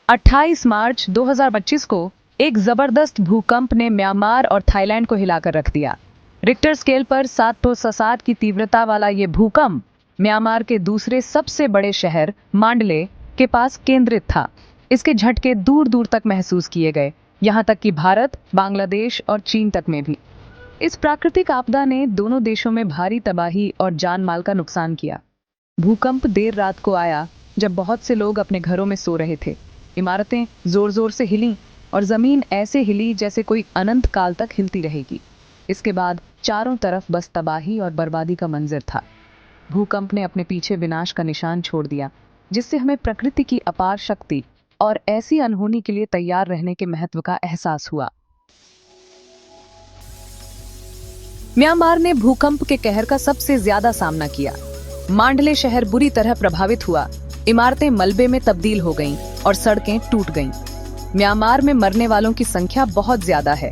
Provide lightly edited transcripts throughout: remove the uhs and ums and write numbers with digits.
28 मार्च 2025 को एक जबरदस्त भूकंप ने म्यांमार और थाईलैंड को हिलाकर रख दिया। रिक्टर स्केल पर 7.7 की तीव्रता वाला ये भूकंप म्यांमार के दूसरे सबसे बड़े शहर मांडले के पास केंद्रित था। इसके झटके दूर दूर तक महसूस किए गए, यहाँ तक कि भारत, बांग्लादेश और चीन तक में भी। इस प्राकृतिक आपदा ने दोनों देशों में भारी तबाही और जान माल का नुकसान किया। भूकंप देर रात को आया, जब बहुत से लोग अपने घरों में सो रहे थे। इमारतें जोर जोर से हिलीं और जमीन ऐसे हिली जैसे कोई अनंत काल तक हिलती रहेगी। इसके बाद चारों तरफ बस तबाही और बर्बादी का मंजर था। भूकंप ने अपने पीछे विनाश का निशान छोड़ दिया, जिससे हमें प्रकृति की अपार शक्ति और ऐसी अनहोनी के लिए तैयार रहने के महत्व का एहसास हुआ। म्यांमार ने भूकंप के कहर का सबसे ज्यादा सामना किया। मांडले शहर बुरी तरह प्रभावित हुआ, इमारतें मलबे में तब्दील हो गईं और सड़कें टूट गईं। म्यांमार में मरने वालों की संख्या बहुत ज्यादा है।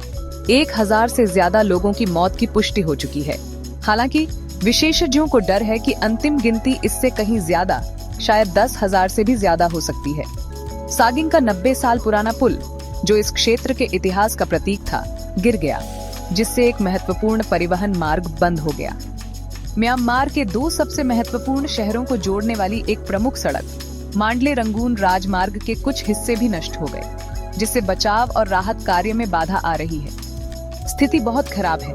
1000 से ज्यादा लोगों की मौत की पुष्टि हो चुकी है। हालांकि विशेषज्ञों को डर है कि अंतिम गिनती इससे कहीं ज्यादा, शायद 10,000 से भी ज्यादा हो सकती है। सागिंग का 90 साल पुराना पुल, जो इस क्षेत्र के इतिहास का प्रतीक था, गिर गया, जिससे एक महत्वपूर्ण परिवहन मार्ग बंद हो गया। म्यांमार के 2 सबसे महत्वपूर्ण शहरों को जोड़ने वाली एक प्रमुख सड़क मांडले रंगून राजमार्ग के कुछ हिस्से भी नष्ट हो गए, जिससे बचाव और राहत कार्य में बाधा आ रही है। स्थिति बहुत खराब है।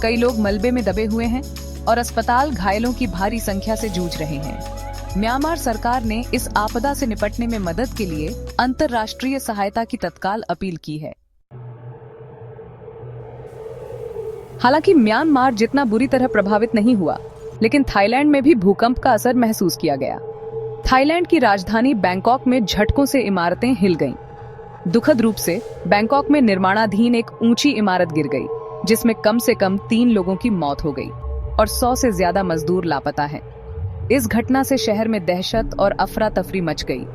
कई लोग मलबे में दबे हुए हैं और अस्पताल घायलों की भारी संख्या से जूझ रहे हैं। म्यांमार सरकार ने इस आपदा से निपटने में मदद के लिए अंतर्राष्ट्रीय सहायता की तत्काल अपील की है। हालांकि म्यांमार जितना बुरी तरह प्रभावित नहीं हुआ, लेकिन थाईलैंड में भी भूकंप का असर महसूस किया गया। थाईलैंड की राजधानी बैंकॉक में झटकों से इमारतें हिल गईं। दुखद रूप से बैंकॉक में निर्माणाधीन एक ऊंची इमारत गिर गई, जिसमें कम से कम 3 लोगों की मौत हो गई और 100 से ज्यादा मजदूर लापता हैं। इस घटना से शहर में दहशत और अफरा तफरी मच गई।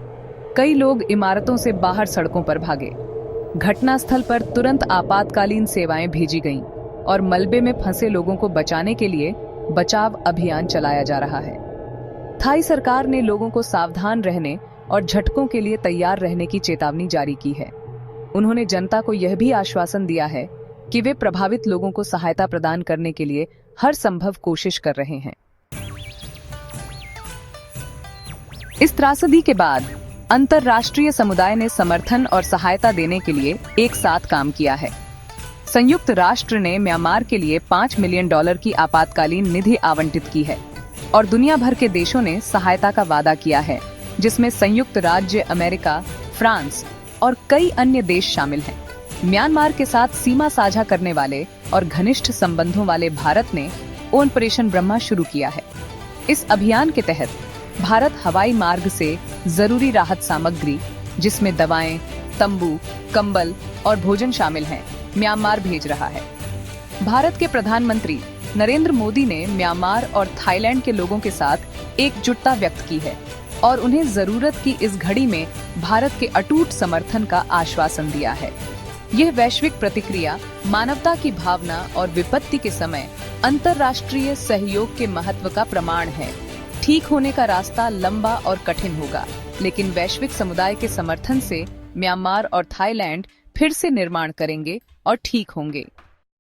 कई लोग इमारतों से बाहर सड़कों पर भागे। घटनास्थल पर तुरंत आपातकालीन सेवाएं भेजी गईं और मलबे में फंसे लोगों को बचाने के लिए बचाव अभियान चलाया जा रहा है। थाई सरकार ने लोगों को सावधान रहने और झटकों के लिए तैयार रहने की चेतावनी जारी की है। उन्होंने जनता को यह भी आश्वासन दिया है कि वे प्रभावित लोगों को सहायता प्रदान करने के लिए हर संभव कोशिश कर रहे हैं। इस त्रासदी के बाद अंतर्राष्ट्रीय समुदाय ने समर्थन और सहायता देने के लिए एक साथ काम किया है। संयुक्त राष्ट्र ने म्यांमार के लिए $5 मिलियन की आपातकालीन निधि आवंटित की है और दुनिया भर के देशों ने सहायता का वादा किया है, जिसमें संयुक्त राज्य अमेरिका, फ्रांस और कई अन्य देश शामिल हैं। म्यांमार के साथ सीमा साझा करने वाले और घनिष्ठ संबंधों वाले भारत ने ऑपरेशन ब्रह्मा शुरू किया है। इस अभियान के तहत भारत हवाई मार्ग से जरूरी राहत सामग्री, जिसमें दवाएं, तंबू, कंबल और भोजन शामिल हैं, म्यांमार भेज रहा है। भारत के प्रधानमंत्री नरेंद्र मोदी ने म्यांमार और थाईलैंड के लोगों के साथ एकजुटता व्यक्त की है और उन्हें जरूरत की इस घड़ी में भारत के अटूट समर्थन का आश्वासन दिया है। यह वैश्विक प्रतिक्रिया मानवता की भावना और विपत्ति के समय अंतर्राष्ट्रीय सहयोग के महत्व का प्रमाण है। ठीक होने का रास्ता लंबा और कठिन होगा, लेकिन वैश्विक समुदाय के समर्थन से म्यांमार और थाईलैंड फिर से निर्माण करेंगे और ठीक होंगे।